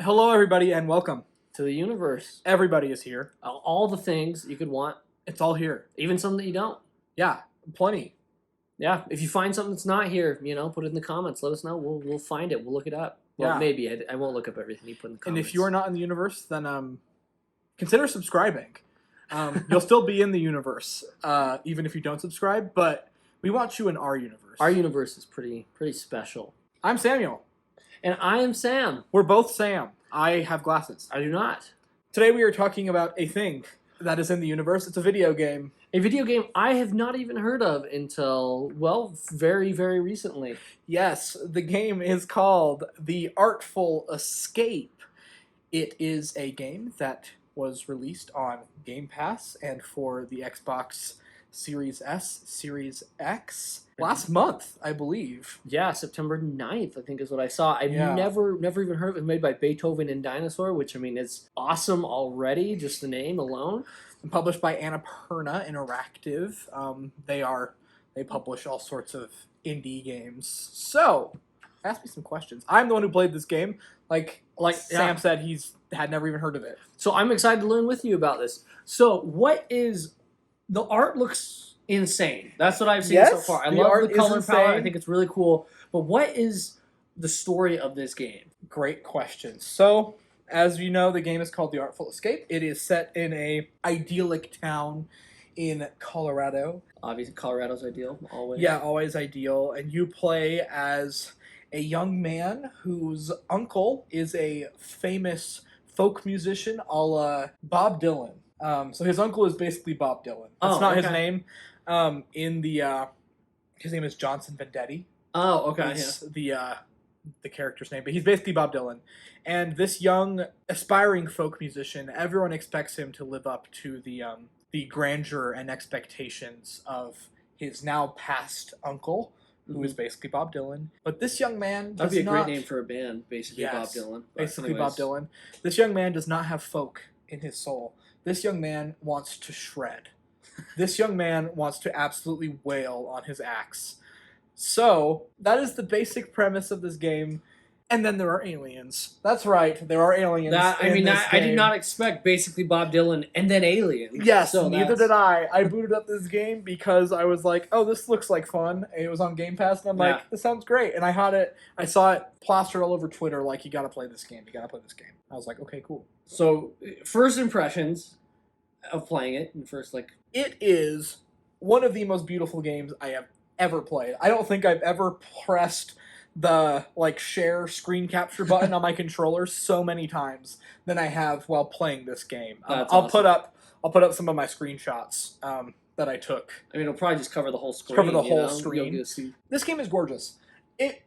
Hello, everybody, and welcome. To the universe. Everybody is here. All the things you could want, It's all here. even some that you don't. Yeah, plenty. Yeah, if you find something that's not here, put it in the comments. Let us know. We'll find it. We'll look it up. Well, Yeah. maybe I won't look up everything you put in the And comments. if you are not in the universe, then consider subscribing. You'll still be in the universe, even if you don't subscribe. But we want you in our universe. Our universe is pretty special. I'm Samuel. And I am Sam. We're both Sam. I have glasses. I do not. Today we are talking about a thing that is in the universe. It's a video game. A video game I have not even heard of until, well, very, very recently. Yes, the game is called The Artful Escape. It is a game that was released on Game Pass and for the Xbox Series S, Series X last month, I believe. Yeah, September 9th, I think is what I saw. I've Yeah. never even heard of it. It's made by Beethoven and Dinosaur, which, is awesome already, just the name alone. And published by Annapurna Interactive. They publish all sorts of indie games. So, ask me some questions. I'm the one who played this game. Like Sam said, had never even heard of it. So I'm excited to learn with you about this. So what is... The art looks insane. That's what I've seen so Yes, far. I the love art the is color palette. I insane. think it's really cool. But what is the story of this game? Great question. So, as you know, the game is called The Artful Escape. It is set in a idyllic town in Colorado. Obviously, Colorado's ideal, always. Yeah, always ideal. And you play as a young man whose uncle is a famous folk musician a la Bob Dylan. So his uncle is basically Bob Dylan. That's not his name. His name is Johnson Vendetti. Oh, okay. Is the character's name, but he's basically Bob Dylan. And this young aspiring folk musician, everyone expects him to live up to the grandeur and expectations of his now passed uncle, who is basically Bob Dylan. But this young man does That'd be a not, great name for a band, basically. Yes, Bob Dylan. But basically anyways. Bob Dylan. This young man does not have folk in his soul. This young man wants to shred. This young man wants to absolutely wail on his axe. So, that is the basic premise of this game. And then there are aliens. That's right, there are aliens in this I did game. not expect basically Bob Dylan and then aliens. Yes, So neither did I. I booted up this game because I was like, oh, this looks like fun. And it was on Game Pass, and I'm like, this sounds great. And I saw it plastered all over Twitter, like, you gotta play this game, I was like, okay, cool. So, first impressions of playing it, and first, It is one of the most beautiful games I have ever played. I don't think I've ever pressed the share screen capture button on my controller so many times than I have while playing this game. That's I'll awesome. put up some of my screenshots that I took. it'll probably just cover the whole screen. Cover the whole You'll screen. get to see. This game is gorgeous. It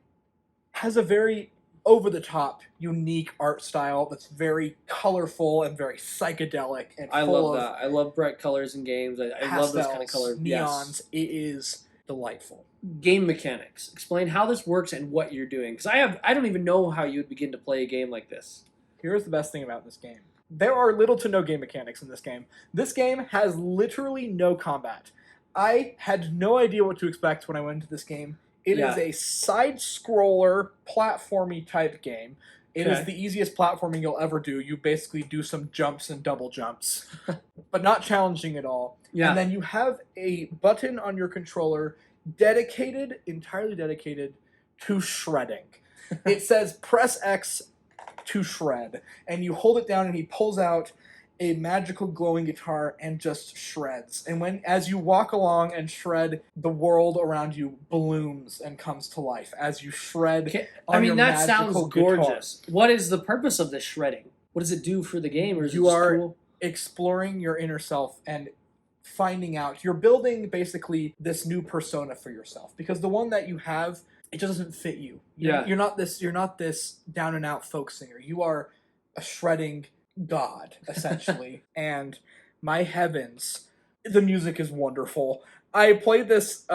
has a very over-the-top, unique art style that's very colorful and very psychedelic and I full love of that. I love bright colors in games. I love this kind of color. neons. Yes. It is delightful. Game mechanics. Explain how this works and what you're doing. Because I don't even know how you would begin to play a game like this. Here's the best thing about this game. There are little to no game mechanics in this game. This game has literally no combat. I had no idea what to expect when I went into this game. It is a side-scroller, platformy type game. It is the easiest platforming you'll ever do. You basically do some jumps and double jumps, but not challenging at all. Yeah. And then you have a button on your controller entirely dedicated to shredding. It says press X to shred, and you hold it down and he pulls out a magical glowing guitar and just shreds. And as you walk along and shred, the world around you blooms and comes to life as you shred on your that sounds magical guitar. gorgeous. What is the purpose of this shredding? What does it do for the game? Or is You it just are cool? exploring your inner self and finding out. You're building basically this new persona for yourself, because the one that you have, it just doesn't fit you. You're not this down and out folk singer. You are a shredding god, essentially. And my heavens, the music is wonderful. I played this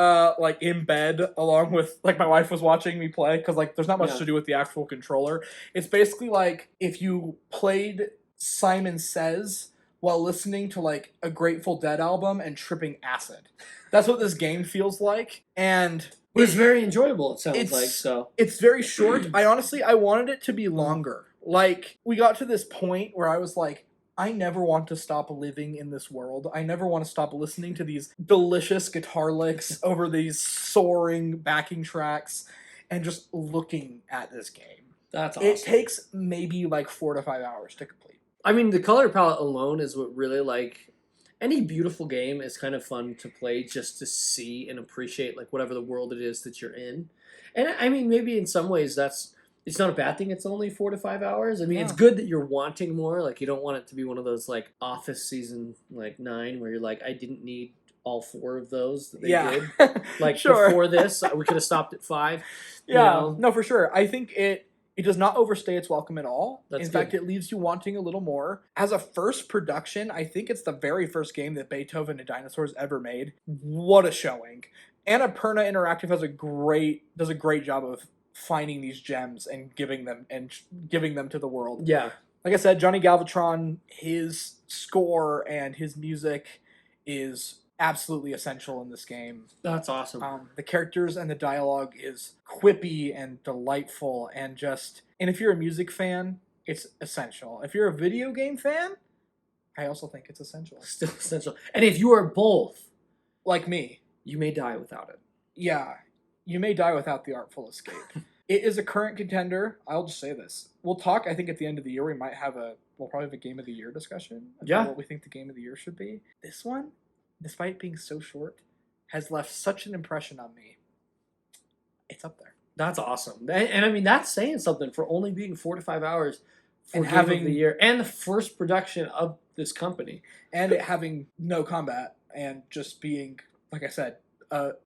in bed along with my wife was watching me play, because there's not much to do with the actual controller. It's basically like if you played Simon Says while listening to a Grateful Dead album and tripping acid. That's what this game feels like. And But it's very enjoyable, it sounds like. So it's very short. I wanted it to be longer. Like, we got to this point where I was like, I never want to stop living in this world. I never want to stop listening to these delicious guitar licks over these soaring backing tracks and just looking at this game. That's awesome. It takes maybe like 4 to 5 hours to complete. I mean, the color palette alone is what really, like, any beautiful game is kind of fun to play just to see and appreciate, like, whatever the world it is that you're in. And I mean, maybe in some ways it's not a bad thing. It's only 4 to 5 hours. I mean, it's good that you're wanting more. Like, you don't want it to be one of those, like, Office season, like, 9 where you're like, I didn't need all 4 of those that they did. Like, before this, we could have stopped at 5. Yeah, you know? No, for sure. I think it does not overstay its welcome at all. In fact, it leaves you wanting a little more. As a first production, I think it's the very first game that Beethoven and Dinosaurs ever made. What a showing. Annapurna Interactive does a great job of finding these gems and giving them to the world. Yeah. Like I said, Johnny Galvatron, his score and his music is absolutely essential in this game. That's awesome. The characters and the dialogue is quippy and delightful and if you're a music fan, it's essential. If you're a video game fan, I also think it's essential. Still essential. And if you are both, like me, you may die without it. Yeah, you may die without the Artful Escape. It is a current contender. I'll just say this. We'll talk, I think, at the end of the year. We'll probably have a Game of the Year discussion about what we think the Game of the Year should be. This one, despite being so short, has left such an impression on me. It's up there. That's awesome. And I mean, that's saying something for only being 4 to 5 hours for and Game having of the Year and the first production of this company. And it having no combat and just being, like I said,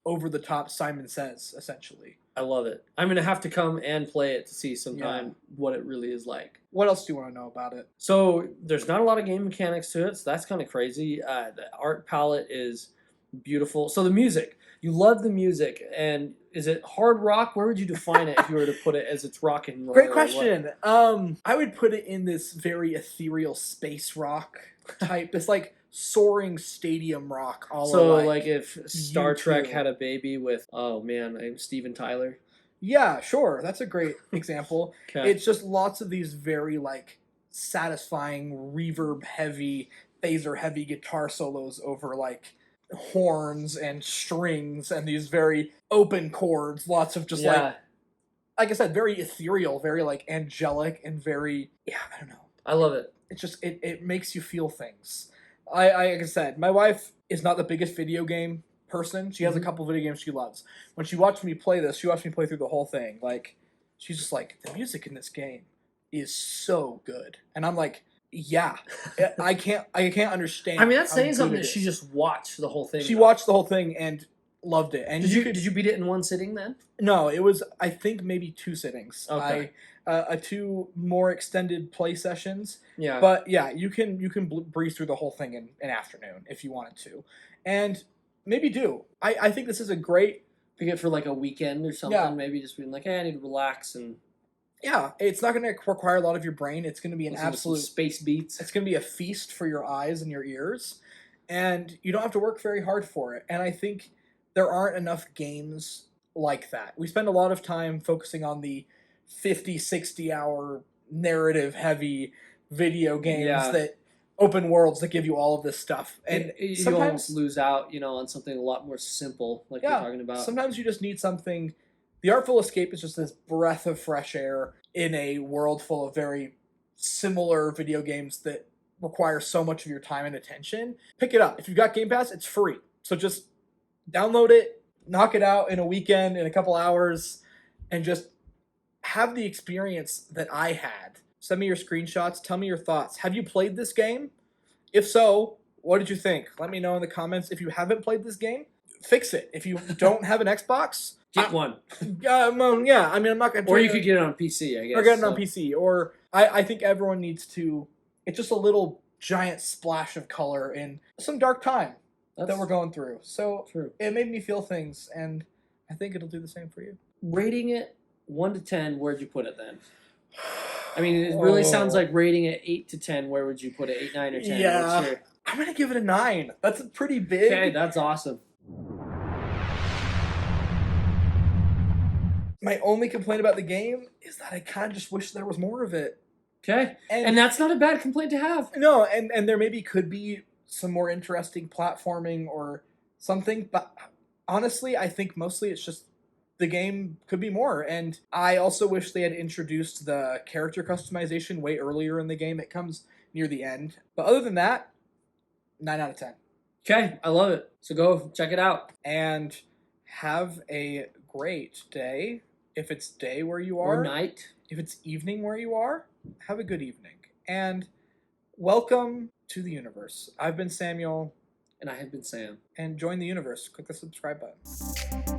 over-the-top Simon Says, essentially. I love it. I'm going to have to come and play it to see sometime what it really is like. What else do you want to know about it? So there's not a lot of game mechanics to it, so that's kind of crazy. The art palette is beautiful. So the music. You love the music. And is it hard rock? Where would you define it if you were to put it as it's rock and roll? Great question. I would put it in this very ethereal space rock type. It's like soaring stadium rock all so like if Star Trek had a baby with I'm Steven Tyler. Yeah, sure, that's a great example. Okay. It's just lots of these very like satisfying reverb heavy phaser heavy guitar solos over like horns and strings and these very open chords, lots of just like I said, very ethereal, very like angelic and very I don't know, I love it. It's just it makes you feel things. Like I said, my wife is not the biggest video game person. She has a couple video games she loves. When she watched me play this, she watched me play through the whole thing. Like, she's just like, the music in this game is so good. And I'm like, yeah. I can't understand. I mean, that's saying something that she just watched the whole thing. She watched the whole thing and loved it. And did you beat it in one sitting then? No, it was, I think, maybe 2 sittings. Okay. 2 more extended play sessions. Yeah. But yeah, you can breeze through the whole thing in an afternoon if you wanted to. And maybe do. I think this is a great... Pick it for like a weekend or something. Yeah. Maybe just being like, hey, I need to relax and... Yeah, it's not going to require a lot of your brain. It's going to be an absolute... space beats. It's going to be a feast for your eyes and your ears. And you don't have to work very hard for it. And I think there aren't enough games like that. We spend a lot of time focusing on the 50, 60-hour narrative-heavy video games that open worlds that give you all of this stuff. And you almost lose out, on something a lot more simple, like you're talking about. Sometimes you just need something. The Artful Escape is just this breath of fresh air in a world full of very similar video games that require so much of your time and attention. Pick it up. If you've got Game Pass, it's free. So just download it, knock it out in a weekend, in a couple hours, and just have the experience that I had. Send me your screenshots. Tell me your thoughts. Have you played this game? If so, what did you think? Let me know in the comments. If you haven't played this game, fix it. If you don't have an Xbox, get one. Yeah, I mean, I'm not going to... Or you could get it on PC, I guess. Or get it on PC. Or I think everyone needs to... It's just a little giant splash of color in some dark time that we're going through. So it made me feel things, and I think it'll do the same for you. Rating it 1 to 10, where'd you put it then? I mean, it really sounds like rating it 8 to 10. Where would you put it? 8, 9, or 10? Yeah, I'm going to give it a 9. That's pretty big. Okay, that's awesome. My only complaint about the game is that I kind of just wish there was more of it. Okay. And that's not a bad complaint to have. No, and there maybe could be some more interesting platforming or something, but honestly, I think mostly it's just the game could be more. And I also wish they had introduced the character customization way earlier in the game. It comes near the end. But other than that, 9 out of 10. Okay, I love it. So go check it out. And have a great day. If it's day where you are. Or night. If it's evening where you are, have a good evening. And welcome to the universe. I've been Samuel. And I have been Sam. And join the universe. Click the subscribe button.